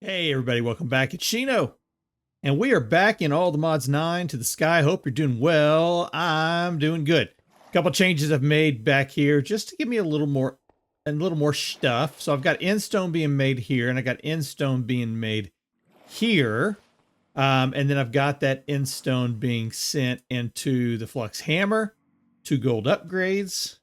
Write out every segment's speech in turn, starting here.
Hey everybody, welcome back. It's Shino, and we are back in All the Mods 9 to the sky. Hope you're doing well. I'm doing good. A couple changes I've made back here just to give me a little more stuff. So I've got endstone being made here, and I got endstone being made here. And then I've got that endstone being sent into the flux hammer, 2 gold upgrades.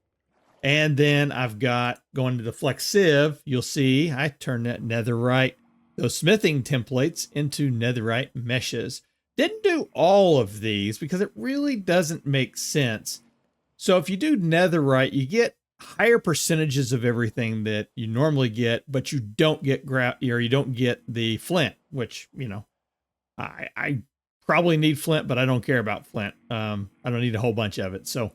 And then I've got going to the flex sieve. You'll see I turned that netherite, those smithing templates, into netherite meshes. Didn't do all of these because it really doesn't make sense. So if you do netherite, you get higher percentages of everything that you normally get, but you don't get you don't get the flint, which, you know, I probably need flint, but I don't care about flint. I don't need a whole bunch of it. So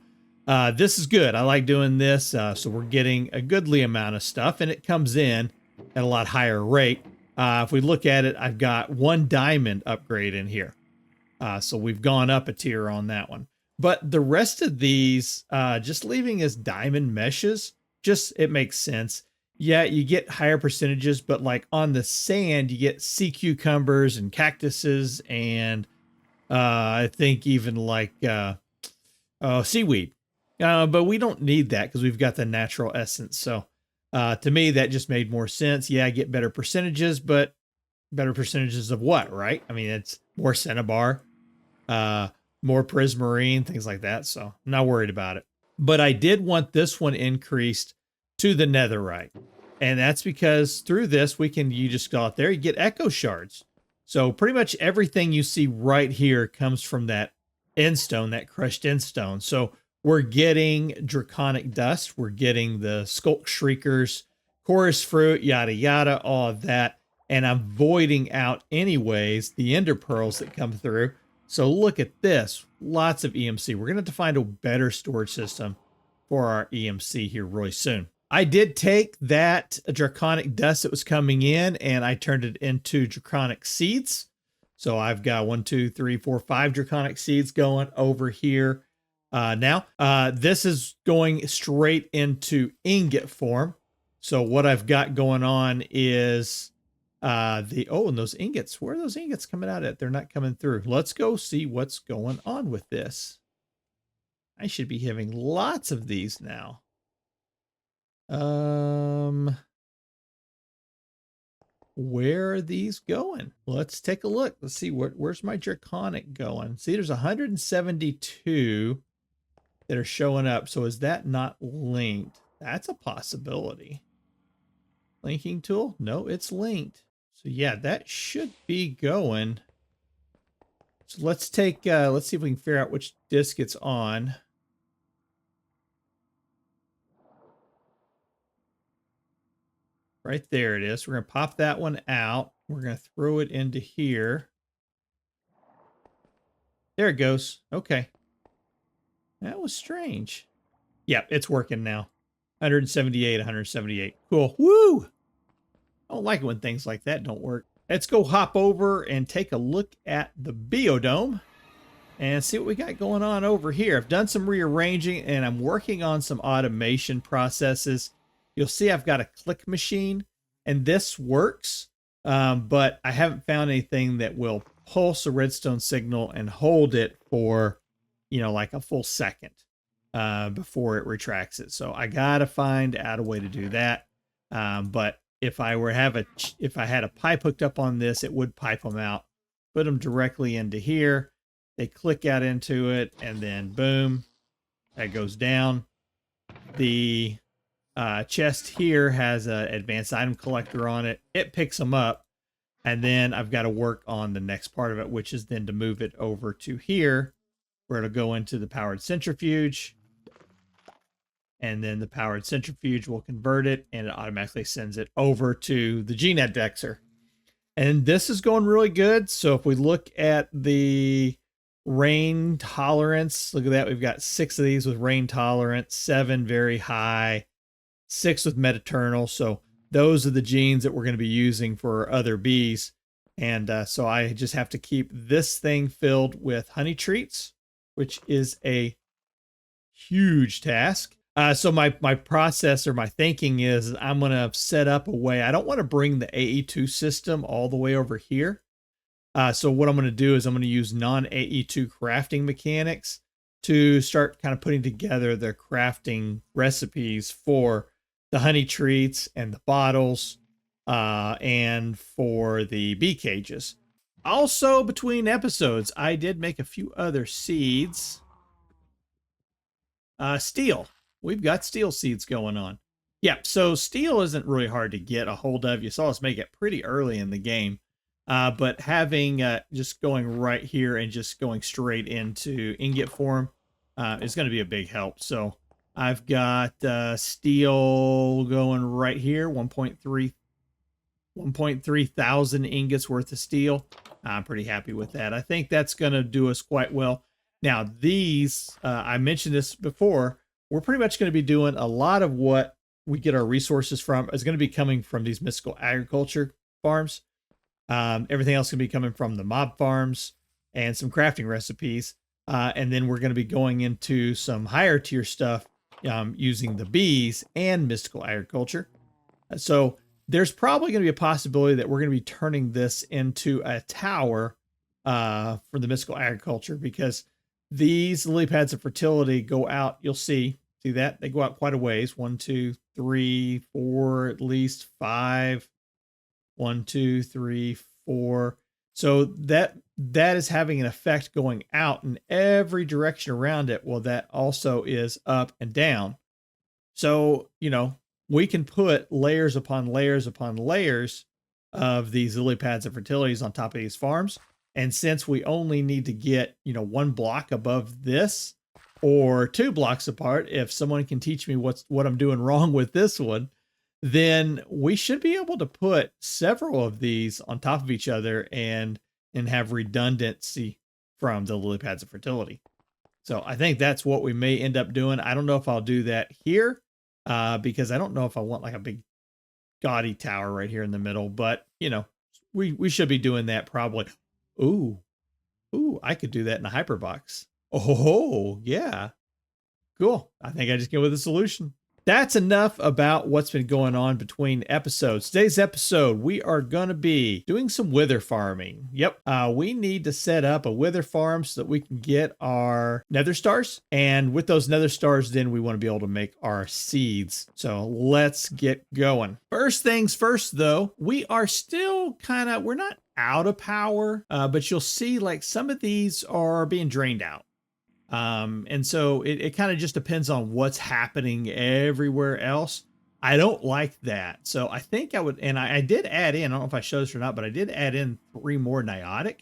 this is good. I like doing this. So we're getting a goodly amount of stuff, and it comes in at a lot higher rate. If we look at it, I've got 1 diamond upgrade in here. So we've gone up a tier on that one. But the rest of these, just leaving as diamond meshes, just it makes sense. Yeah, you get higher percentages, but like on the sand, you get sea cucumbers and cactuses and I think even like seaweed. But we don't need that because we've got the natural essence. So to me, that just made more sense. Yeah, I get better percentages, but better percentages of what, right? I mean, it's more cinnabar, more prismarine, things like that. So I'm not worried about it. But I did want this one increased to the netherite. And that's because through this, you just go out there, you get echo shards. So pretty much everything you see right here comes from that endstone, that crushed endstone. So we're getting draconic dust. We're getting the skulk shriekers, chorus fruit, yada, yada, all of that. And I'm voiding out anyways the ender pearls that come through. So look at this, lots of EMC. We're going to have to find a better storage system for our EMC here really soon. I did take that draconic dust that was coming in and I turned it into draconic seeds. So I've got 1, 2, 3, 4, 5 draconic seeds going over here. Now, this is going straight into ingot form. So what I've got going on is and those ingots, where are those ingots coming out at? They're not coming through. Let's go see what's going on with this. I should be having lots of these now. Where are these going? Let's take a look. Let's see where's my draconic going. See, there's 172 that are showing up. So is that not linked? That's a possibility. Linking tool? No, it's linked. So yeah, that should be going. So let's see if we can figure out which disk it's on. Right there it is. We're going to pop that one out. We're going to throw it into here. There it goes. Okay. That was strange. Yep, it's working now. 178, 178. Cool. Woo! I don't like it when things like that don't work. Let's go hop over and take a look at the biodome and see what we got going on over here. I've done some rearranging and I'm working on some automation processes. You'll see I've got a click machine and this works, but I haven't found anything that will pulse a redstone signal and hold it for, like a full second before it retracts it. So I got to find out a way to do that. But if I had a pipe hooked up on this, it would pipe them out, put them directly into here. They click out into it and then boom, that goes down. The chest here has an advanced item collector on it. It picks them up. And then I've got to work on the next part of it, which is then to move it over to here where it'll go into the powered centrifuge. And then the powered centrifuge will convert it and it automatically sends it over to the GNet Dexer. And this is going really good. So if we look at the rain tolerance, look at that. We've got 6 of these with rain tolerance, 7 very high, 6 with Metaternal. So those are the genes that we're going to be using for other bees. And so I just have to keep this thing filled with honey treats, which is a huge task. So my process or my thinking is I'm going to set up a way. I don't want to bring the AE2 system all the way over here. So what I'm going to do is I'm going to use non-AE2 crafting mechanics to start kind of putting together the crafting recipes for the honey treats and the bottles, and for the bee cages. Also, between episodes, I did make a few other seeds. Steel. We've got steel seeds going on. Yeah, so steel isn't really hard to get a hold of. You saw us make it pretty early in the game. But having just going right here and just going straight into ingot form is going to be a big help. So I've got steel going right here, 1.3 thousand ingots worth of steel. I'm pretty happy with that. I think that's going to do us quite well. Now, these, I mentioned this before, we're pretty much going to be doing a lot of what we get our resources from is going to be coming from these mystical agriculture farms. Everything else can be coming from the mob farms and some crafting recipes. And then we're going to be going into some higher tier stuff using the bees and mystical agriculture. So there's probably going to be a possibility that we're going to be turning this into a tower for the mystical agriculture, because these lily pads of fertility go out. You'll see that they go out quite a ways. 1, 2, 3, 4, at least 5. 1, 2, 3, 4. So that is having an effect going out in every direction around it. Well, that also is up and down. So, we can put layers upon layers upon layers of these lily pads of fertilities on top of these farms. And since we only need to get, 1 block above this or 2 blocks apart, if someone can teach me what I'm doing wrong with this one, then we should be able to put several of these on top of each other and have redundancy from the lily pads of fertility. So I think that's what we may end up doing. I don't know if I'll do that here, because I don't know if I want like a big gaudy tower right here in the middle, but we should be doing that probably. Ooh, I could do that in a hyperbox. Oh, yeah. Cool. I think I just came with a solution. That's enough about what's been going on between episodes. Today's episode, we are going to be doing some wither farming. Yep. We need to set up a wither farm so that we can get our nether stars. And with those nether stars, then we want to be able to make our seeds. So let's get going. First things first, though, we are still we're not out of power, but you'll see like some of these are being drained out. And so it kind of just depends on what's happening everywhere else. I don't like that. So I think I would, and I did add in, I don't know if I showed this or not, but I did add in 3 more niotic.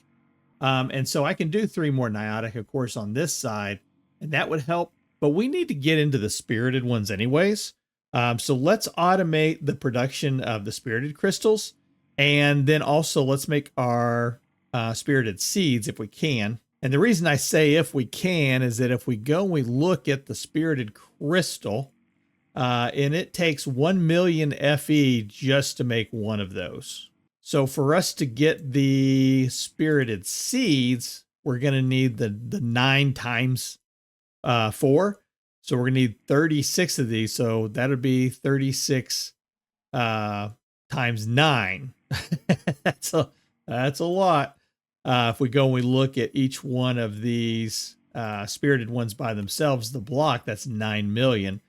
And so I can do 3 more niotic, of course, on this side, and that would help. But we need to get into the spirited ones anyways. So let's automate the production of the spirited crystals. And then also let's make our spirited seeds if we can. And the reason I say if we can is that if we go and we look at the spirited crystal, and it takes 1 million FE just to make one of those. So for us to get the spirited seeds, we're going to need the 9 times 4. So we're going to need 36 of these. So that would be 36 times 9. That's a lot. If we go and we look at each one of these spirited ones by themselves, the block, that's 9 million.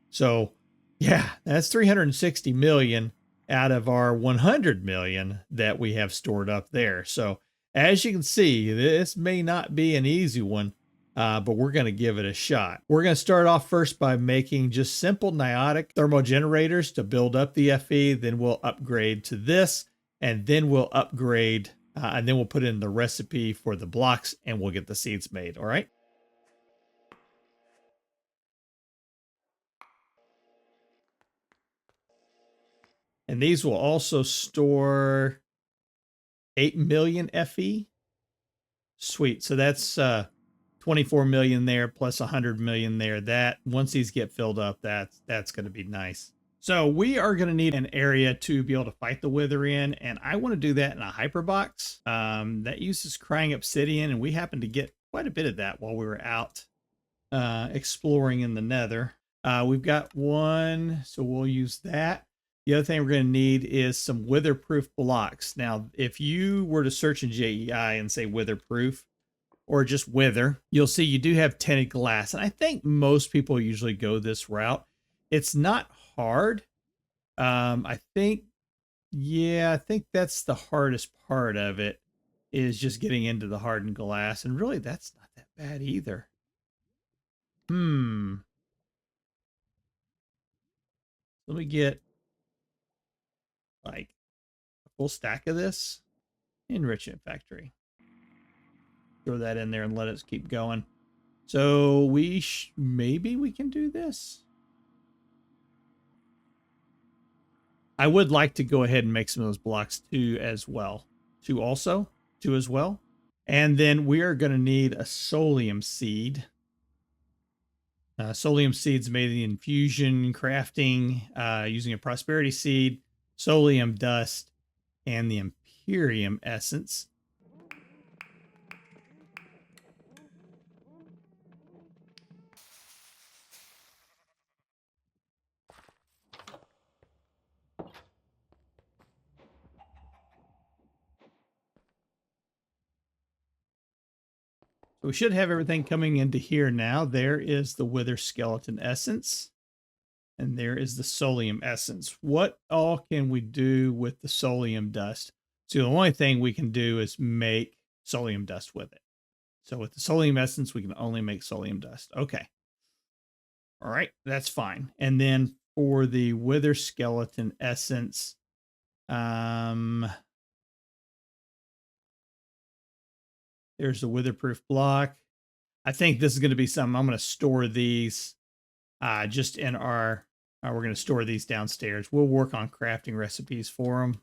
So yeah, that's 360 million out of our 100 million that we have stored up there. So as you can see, this may not be an easy one, but we're going to give it a shot. We're going to start off first by making just simple niotic thermogenerators to build up the FE. Then we'll upgrade to this, and then we'll upgrade and then we'll put in the recipe for the blocks and we'll get the seeds made. All right. And these will also store 8 million FE. Sweet. So that's 24 million there plus 100 million there. That once these get filled up, that's going to be nice. So we are going to need an area to be able to fight the wither in, and I want to do that in a hyperbox. That uses crying obsidian, and we happened to get quite a bit of that while we were out exploring in the nether. We've got one, so we'll use that. The other thing we're going to need is some witherproof blocks. Now, if you were to search in JEI and say witherproof or just wither, you'll see you do have tinted glass. And I think most people usually go this route. It's not hard. I think, yeah, I think that's the hardest part of it is just getting into the hardened glass. And really, that's not that bad either. Let me get like a full stack of this. Enrichment factory. Throw that in there and let us keep going. So maybe we can do this. I would like to go ahead and make some of those blocks too as well. Two as well. And then we are going to need a solium seed. Solium seeds made in infusion crafting using a prosperity seed, solium dust, and the Imperium essence. So we should have everything coming into here now. There is the wither skeleton essence. And there is the solium essence. What all can we do with the solium dust? So the only thing we can do is make solium dust with it. So with the solium essence, we can only make solium dust. Okay. All right, that's fine. And then for the wither skeleton essence, there's the witherproof block. I think this is going to be something I'm going to store these just in our, we're going to store these downstairs. We'll work on crafting recipes for them.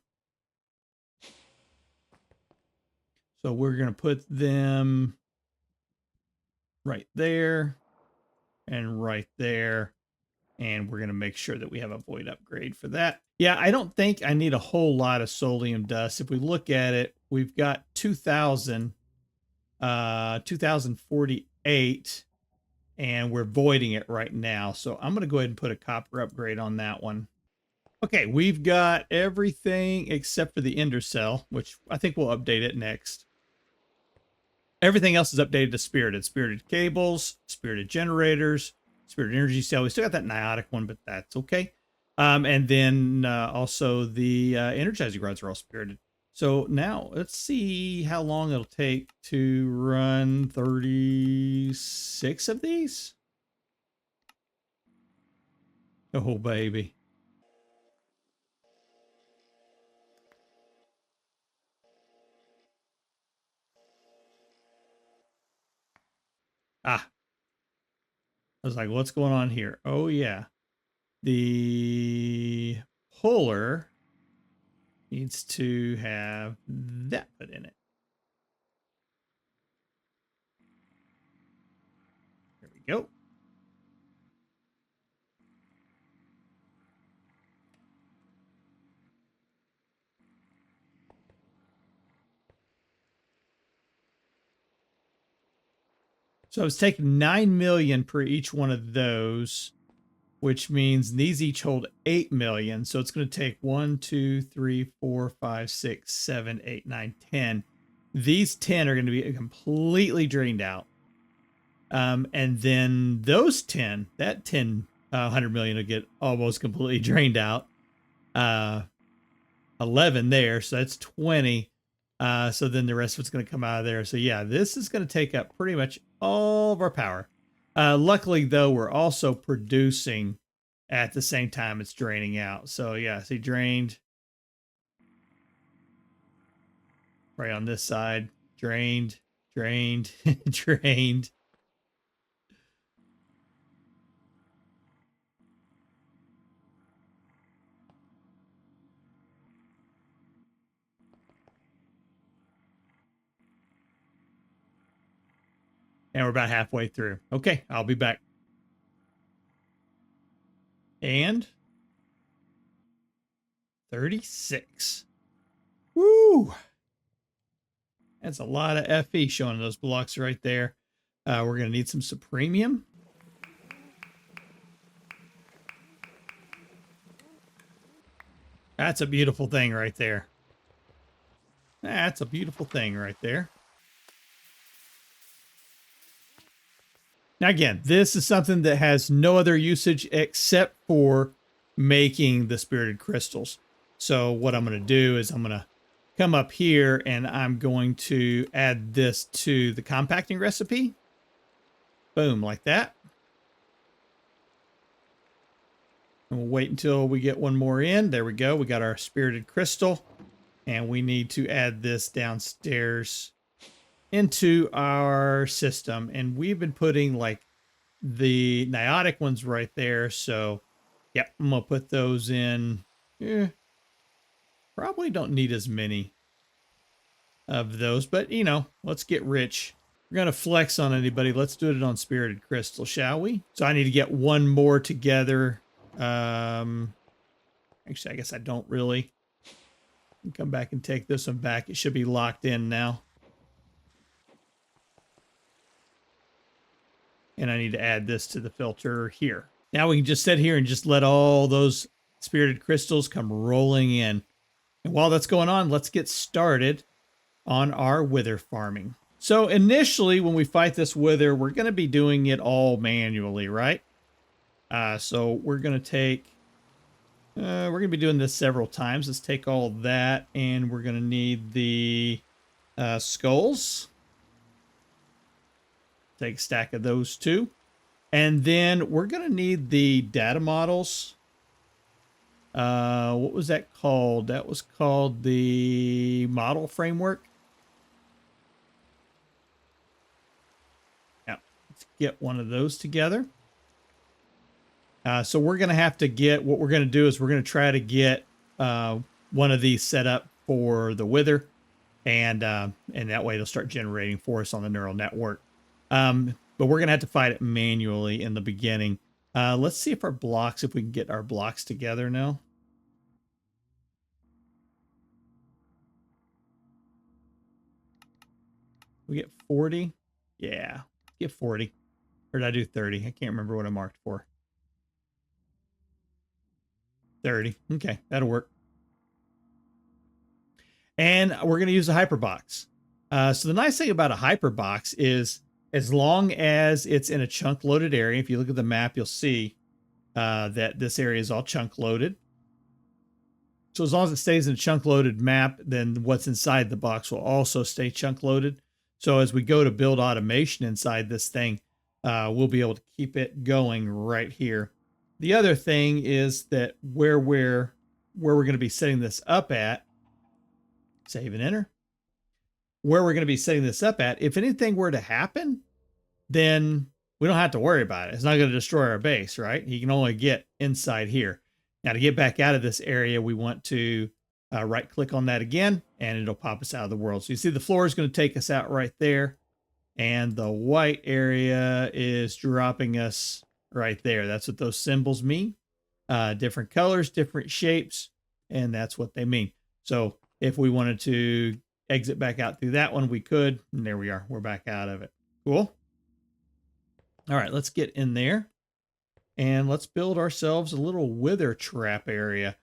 So we're going to put them right there and right there. And we're going to make sure that we have a void upgrade for that. Yeah, I don't think I need a whole lot of solium dust. If we look at it, we've got 2048, and we're voiding it right now. So I'm going to go ahead and put a copper upgrade on that one. Okay, we've got everything except for the ender cell, which I think we'll update it next. Everything else is updated to spirited. Spirited cables, spirited generators, spirited energy cell. We still got that niotic one, but that's okay. And then also the energizing rods are all spirited. So now let's see how long it'll take to run 36 of these. Oh, baby. I was like, what's going on here? Oh, yeah. The puller needs to have that put in it. There we go. So it's taking 9 million per each one of those, which means these each hold 8 million. So it's going to take 1, 2, 3, 4, 5, 6, 7, 8, 9, 10. These 10 are going to be completely drained out. And then those 10, that 10, 100 million will get almost completely drained out. 11 there, so that's 20. So then the rest of it's going to come out of there. So yeah, this is going to take up pretty much all of our power. Luckily, though, we're also producing at the same time it's draining out. So yeah, see, drained. Right on this side, drained, drained, drained. And we're about halfway through. Okay, I'll be back. And 36. Woo! That's a lot of FE showing those blocks right there. We're going to need some supremium. That's a beautiful thing right there. That's a beautiful thing right there. Now again, this is something that has no other usage except for making the spirited crystals. So what I'm going to do is I'm going to come up here and I'm going to add this to the compacting recipe. Boom, like that. And we'll wait until we get one more in. There we go. We got our spirited crystal. And we need to add this downstairs into our system. And we've been putting like the niotic ones right there. So, yep, I'm going to put those in. Probably don't need as many of those, but you know, let's get rich. We're going to flex on anybody. Let's do it on spirited crystal, shall we? So I need to get one more together. Actually, I guess I don't really. Come back and take this one back. It should be locked in now. And I need to add this to the filter here. Now we can just sit here and just let all those spirited crystals come rolling in. And while that's going on, let's get started on our wither farming. So initially, when we fight this wither, we're going to be doing it all manually, right? So we're going to take... we're going to be doing this several times. Let's take all that, and we're going to need the skulls. Take a stack of those too. And then we're going to need the data models. What was that called? That was called the model framework. Now, let's get one of those together. So we're going to have to get, what we're going to do is we're going to try to get one of these set up for the wither. And that way it'll start generating for us on the neural network. But we're going to have to fight it manually in the beginning. Let's see if our blocks, if we can get our blocks together now. We get 40. Yeah, get 40. Or did I do 30? I can't remember what I marked for. 30. Okay, that'll work. And we're going to use a hyperbox. So the nice thing about a hyperbox is as long as it's in a chunk loaded area, if you look at the map, you'll see that this area is all chunk loaded. So as long as it stays in a chunk loaded map, then what's inside the box will also stay chunk loaded. So as we go to build automation inside this thing, we'll be able to keep it going right here. The other thing is that where we're going to be setting this up at, save and enter, where we're going to be setting this up at, if anything were to happen, then we don't have to worry about it. It's not going to destroy our base, right? You can only get inside here. Now to get back out of this area, we want to right click on that again, and it'll pop us out of the world. So you see the floor is going to take us out right there. And the white area is dropping us right there. That's what those symbols mean. Different colors, different shapes, and that's what they mean. So if we wanted to exit back out through that one, we could. And there we are. We're back out of it. Cool. All right, let's get in there. And let's build ourselves a little wither trap area.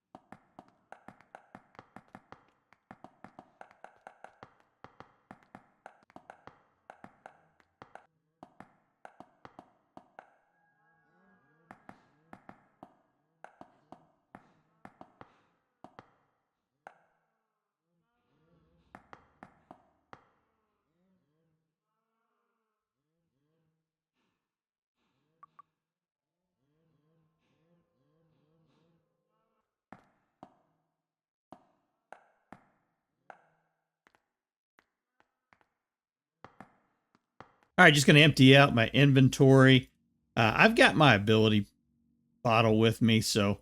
All right, just going to empty out my inventory. I've got my ability bottle with me, so,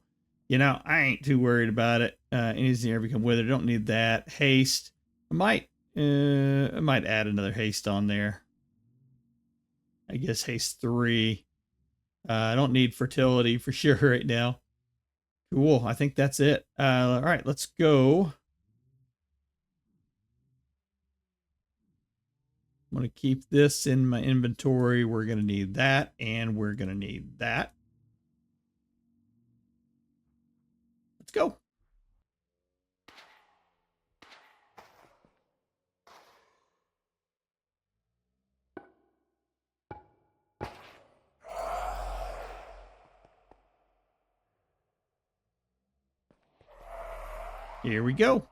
you know, I ain't too worried about it. Anything ever come with it. I don't need that. Haste. I might add another haste on there. I guess haste 3. I don't need fertility for sure right now. Cool. I think that's it. All right, let's go. I'm going to keep this in my inventory. We're going to need that, and we're going to need that. Let's go. Here we go.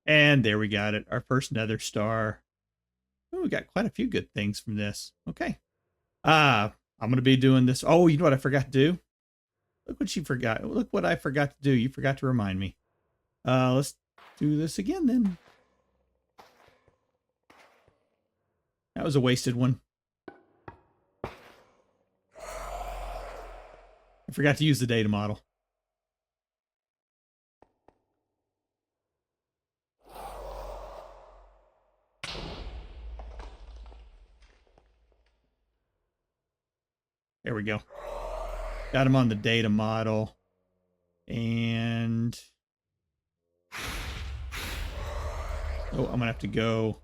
And there we got it. Our first Nether star. Oh, we got quite a few good things from this. Okay. I'm going to be doing this. Oh, you know what I forgot to do? Look what you forgot. Look what I forgot to do. You forgot to remind me. Let's do this again then. That was a wasted one. I forgot to use the data model. There we go. Got him on the data model. And oh, I'm gonna have to go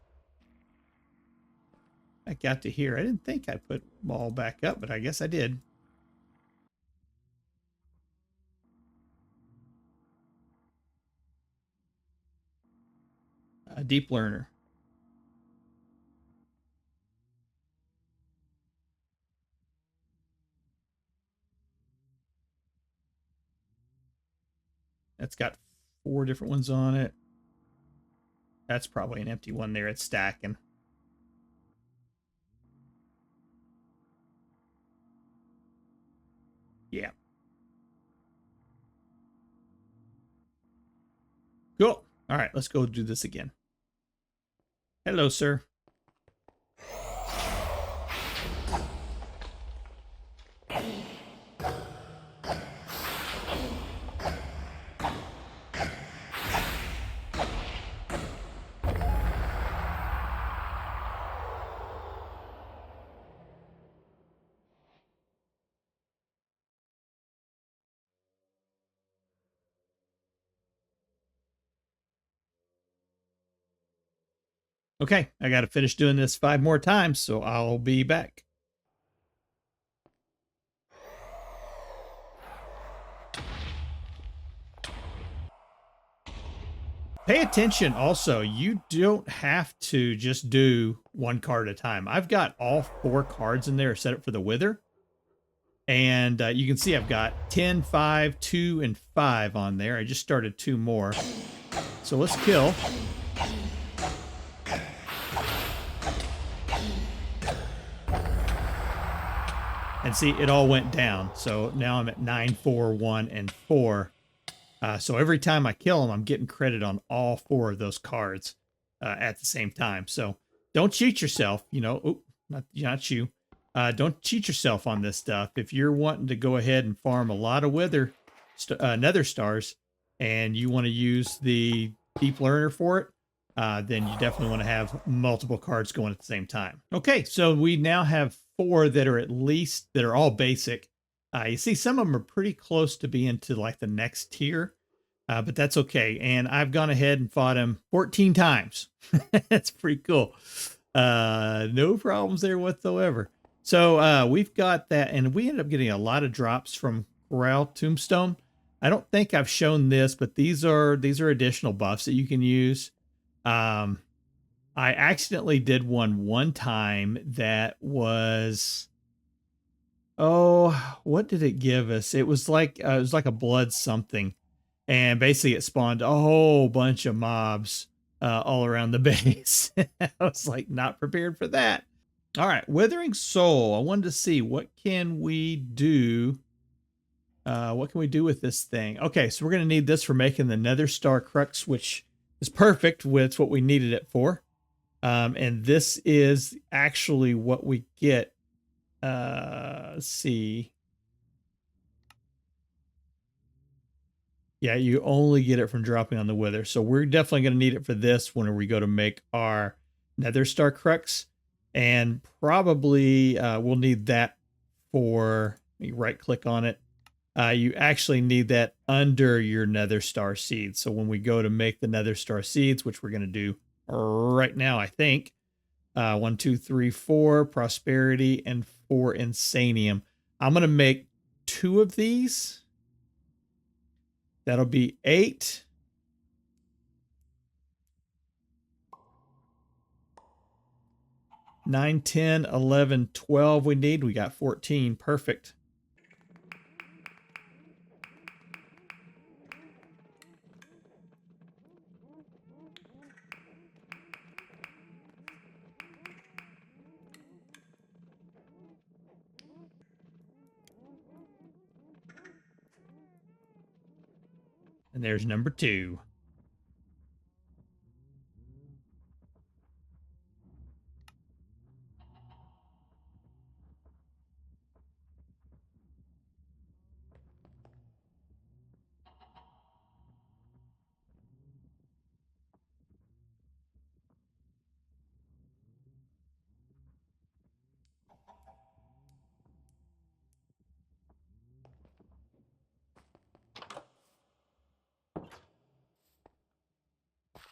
back out to here. I didn't think I put them all back up, but I guess I did. A deep learner. That's got 4 different ones on it. That's probably an empty one there. It's stacking. Yeah. Cool. All right, let's go do this again. Hello, sir. Okay, I got to finish doing this 5 more times, so I'll be back. Pay attention also, you don't have to just do 1 card at a time. I've got all 4 cards in there set up for the Wither. And you can see I've got 10, 5, 2, and 5 on there. I just started 2 more. So let's kill. And see, it all went down. So now I'm at 9, 4, 1, and 4. So every time I kill them, I'm getting credit on all 4 of those cards at the same time. So don't cheat yourself. You know, oh, not you. Don't cheat yourself on this stuff. If you're wanting to go ahead and farm a lot of Nether stars, and you want to use the Deep Learner for it, then you definitely want to have multiple cards going at the same time. Okay, so we now have 4 that are that are all basic. You see, some of them are pretty close to being to like the next tier, but that's okay. And I've gone ahead and fought him 14 times. That's pretty cool. No problems there whatsoever. So we've got that, and we ended up getting a lot of drops from Corral Tombstone. I don't think I've shown this, but these are additional buffs that you can use. I accidentally did one time that was, oh, what did it give us? It was like a blood something, and basically it spawned a whole bunch of mobs all around the base. I was like not prepared for that. All right, Withering Soul. I wanted to see what can we do. What can we do with this thing? Okay, so we're going to need this for making the Nether Star Crux, which is perfect with what we needed it for. And this is actually what we get. Let's see. Yeah, you only get it from dropping on the Wither. So we're definitely going to need it for this when we go to make our Nether Star Crux. And probably we'll need that for, let me right click on it. you actually need that under your nether star seeds. So when we go to make the nether star seeds, which we're going to do right now, I think, 1, 2, 3, 4 prosperity and 4 insanium. I'm going to make 2 of these. That'll be 8. Nine, 10, 11, 12 we need. We got 14. Perfect. And there's number 2.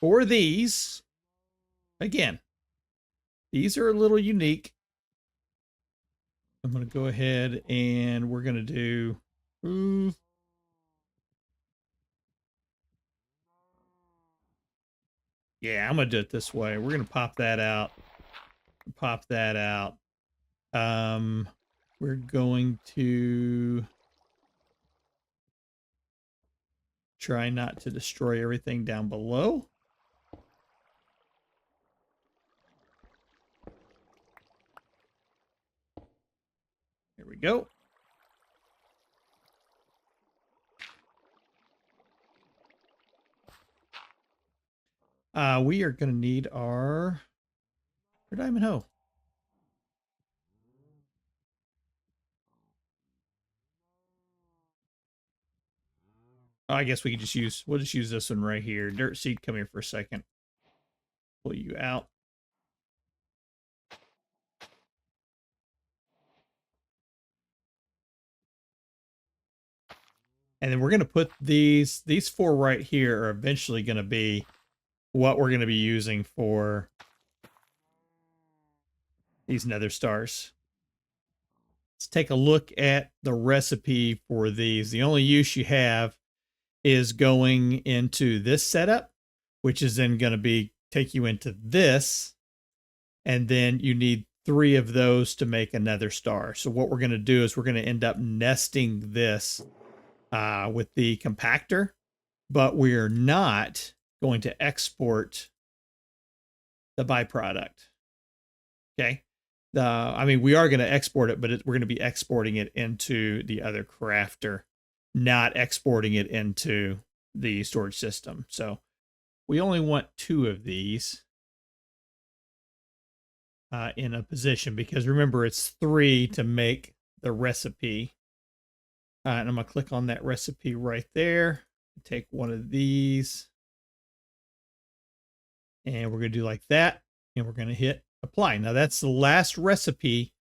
For these, again, these are a little unique. I'm going to go ahead and we're going to do... yeah, I'm going to do it this way. We're going to pop that out. Pop that out. We're going to try not to destroy everything down below. Here we go. We are going to need our diamond hoe. Oh, I guess we can just use, we'll just use this one right here. Dirt seed, come here for a second. Pull you out. And then we're going to put these 4 right here are eventually going to be what we're going to be using for these nether stars. Let's take a look at the recipe for these. The only use you have is going into this setup, which is then going to be take you into this. And then you need 3 of those to make another star. So what we're going to do is we're going to end up nesting this with the compactor, but we're not going to export the byproduct. Okay. I mean, we are going to export it, but we're going to be exporting it into the other crafter, not exporting it into the storage system. So we only want 2 of these in a position, because remember, it's 3 to make the recipe. And I'm going to click on that recipe right there. Take one of these. And we're going to do like that. And we're going to hit apply. Now that's the last recipe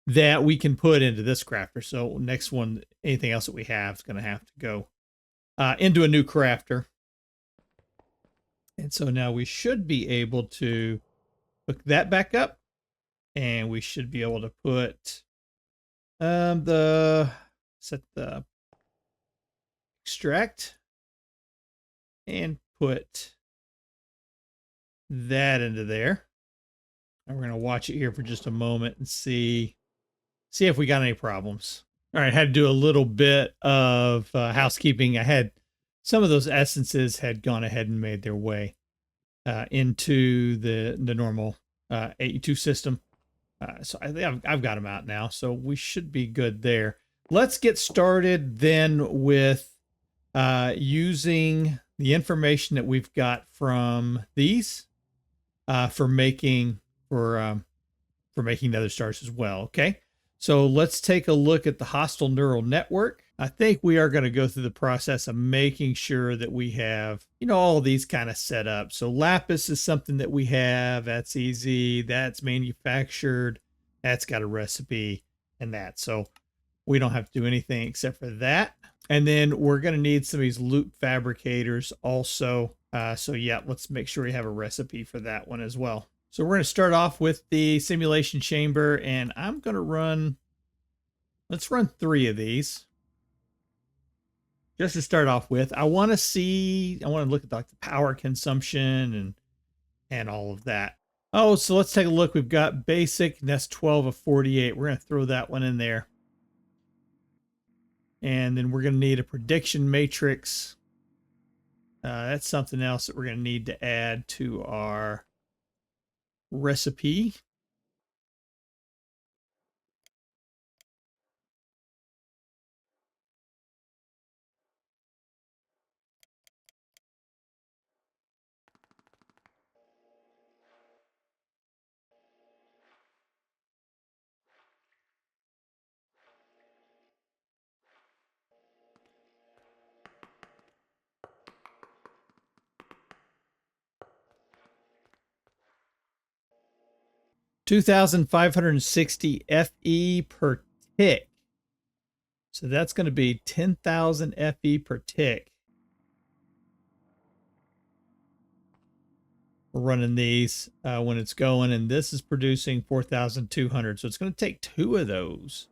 that we can put into this crafter. So next one, anything else that we have is going to have to go into a new crafter. And so now we should be able to hook that back up. And we should be able to put set the extract and put that into there. And we're going to watch it here for just a moment and see if we got any problems. All right, had to do a little bit of housekeeping. I had some of those essences had gone ahead and made their way into the normal AE2 system. So I think I've got them out now, so we should be good there. Let's get started then with using the information that we've got from these for making nether stars as well. Okay, so let's take a look at the hostile neural network. I think we are going to go through the process of making sure that we have, all these kind of set up. So lapis is something that we have. That's easy. That's manufactured. That's got a recipe and that. So we don't have to do anything except for that. And then we're going to need some of these loop fabricators also. So yeah, let's make sure we have a recipe for that one as well. So we're going to start off with the simulation chamber, and I'm going to run, let's run 3 of these. Just to start off with, I want to look at like the power consumption and all of that. Oh, so let's take a look. We've got basic, and that's 12 of 48. We're going to throw that one in there. And then we're going to need a prediction matrix. That's something else that we're going to need to add to our recipe. $2,560 FE per tick. So that's going to be 10,000 FE per tick. We're running these when it's going, and this is producing 4,200. So it's going to take 2 of those.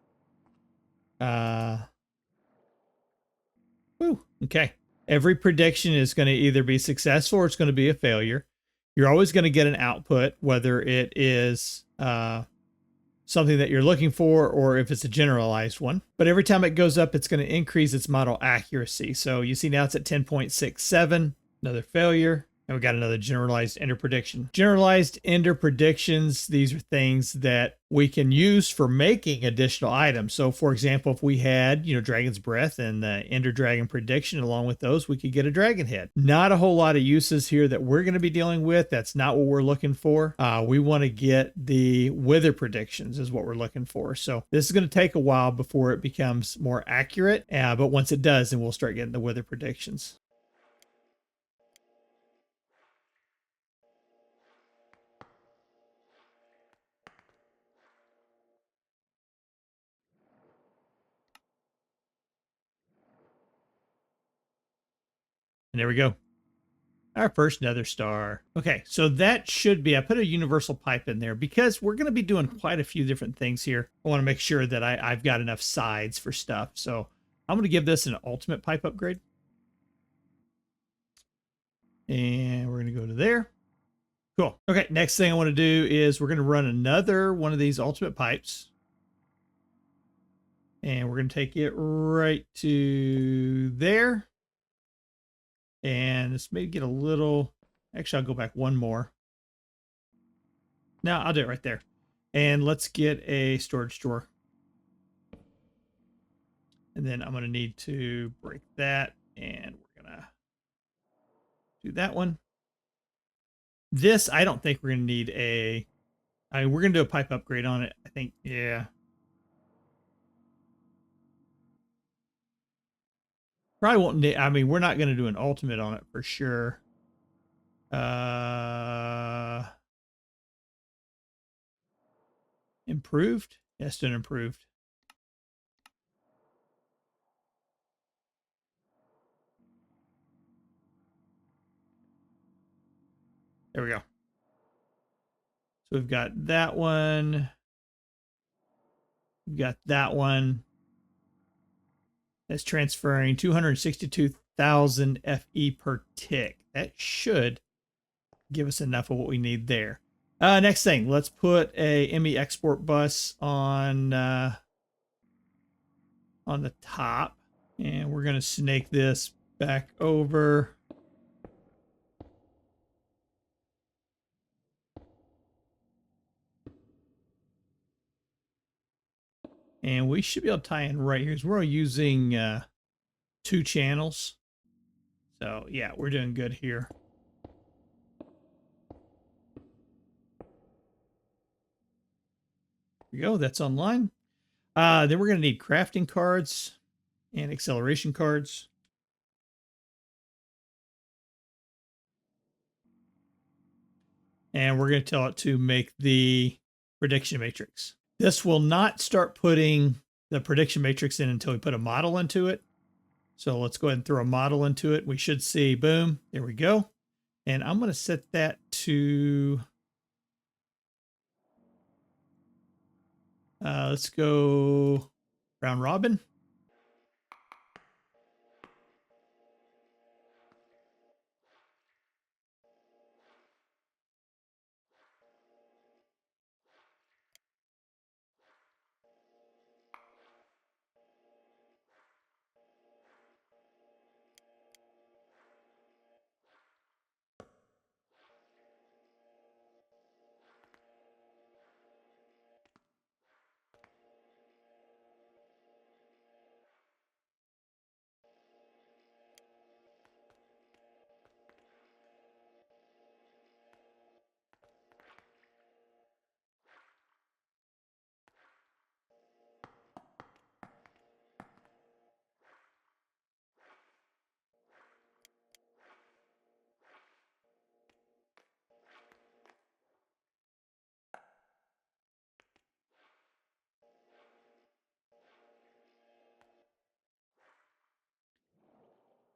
Okay. Every prediction is going to either be successful or it's going to be a failure. You're always going to get an output, whether it is something that you're looking for or if it's a generalized one. But every time it goes up, it's going to increase its model accuracy. So you see now it's at 10.67, another failure. And we got another generalized ender prediction. Generalized ender predictions, these are things that we can use for making additional items. So for example, if we had, Dragon's Breath and the ender dragon prediction, along with those, we could get a dragon head. Not a whole lot of uses here that we're going to be dealing with. That's not what we're looking for. We want to get the wither predictions is what we're looking for. So this is going to take a while before it becomes more accurate. But once it does, then we'll start getting the wither predictions. And there we go. Our first Nether star. Okay, so that should be, I put a universal pipe in there because we're going to be doing quite a few different things here. I want to make sure that I've got enough sides for stuff. So I'm going to give this an ultimate pipe upgrade. And we're going to go to there. Cool. Okay, next thing I want to do is we're going to run another one of these ultimate pipes. And we're going to take it right to there. And this may get a little, actually, I'll go back one more. No, I'll do it right there. And let's get a storage drawer. And then I'm going to need to break that. And we're going to do that one. This, I don't think we're going to need a, we're going to do a pipe upgrade on it. I think, yeah. Probably won't need, we're not going to do an ultimate on it for sure. Improved? Yes, done improved. There we go. So we've got that one. We've got that one. That's transferring 262,000 FE per tick. That should give us enough of what we need there. Next thing, let's put a ME export bus on the top. And we're going to snake this back over. And we should be able to tie in right here. So we're using 2 channels. So yeah, we're doing good here. There we go. That's online. Then we're going to need crafting cards and acceleration cards. And we're going to tell it to make the prediction matrix. This will not start putting the prediction matrix in until we put a model into it. So let's go ahead and throw a model into it. We should see, boom, there we go. And I'm going to set that to, let's go round robin.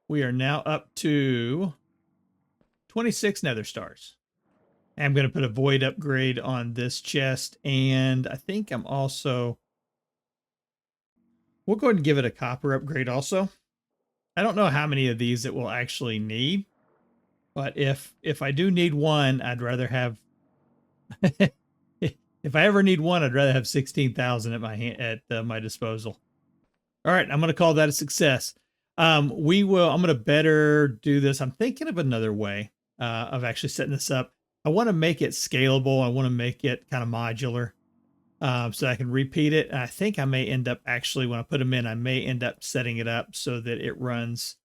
We are now up to 26 nether stars. I'm going to put a void upgrade on this chest. And I think I'm also, we'll go ahead and give it a copper upgrade also. I don't know how many of these it will actually need, but if I do need one, I'd rather have, if I ever need one, I'd rather have 16,000 at my disposal. All right, I'm going to call that a success. I'm going to better do this. I'm thinking of another way of actually setting this up. I want to make it scalable. I want to make it kind of modular so I can repeat it. And I think I may end up actually, when I put them in, I may end up setting it up so that it runs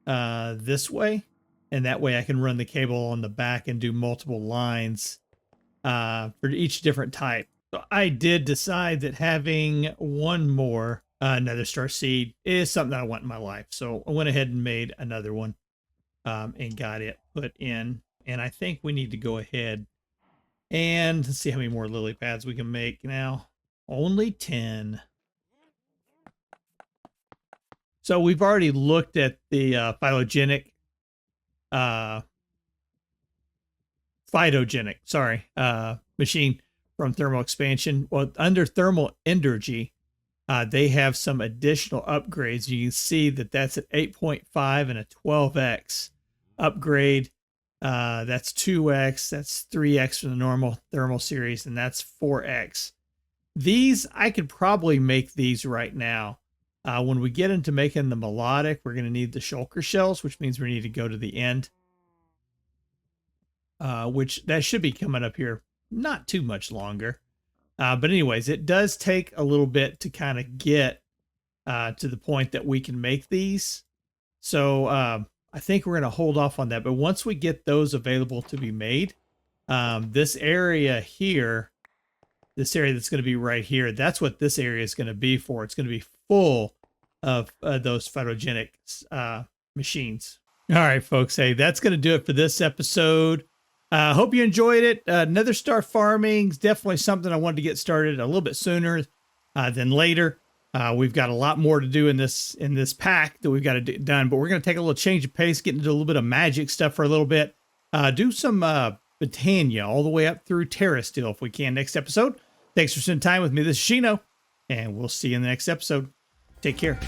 this way. And that way I can run the cable on the back and do multiple lines for each different type. So I did decide that having one more Nether Star seed is something that I want in my life. So I went ahead and made another one and got it put in. And I think we need to go ahead and see how many more lily pads we can make now. Only 10. So we've already looked at the phytogenic, machine from thermal expansion. Well, under thermal energy, they have some additional upgrades. You can see that that's an 8.5 and a 12x upgrade. That's 2x, that's 3x for the normal thermal series, and that's 4x. These, I could probably make these right now. When we get into making the melodic, we're going to need the shulker shells, which means we need to go to the end. Which that should be coming up here not too much longer. But anyways, it does take a little bit to kind of get to the point that we can make these. So I think we're going to hold off on that. But once we get those available to be made, this area here, this area that's going to be right here, that's what this area is going to be for. It's going to be full of those photogenic machines. All right, folks. Hey, that's going to do it for this episode. Hope you enjoyed it. Nether Star farming is definitely something I wanted to get started a little bit sooner than later. We've got a lot more to do in this pack that we've got to get done, but we're going to take a little change of pace, get into a little bit of magic stuff for a little bit. Do some Botania all the way up through Terra still if we can next episode. Thanks for spending time with me. This is Shino, and we'll see you in the next episode. Take care.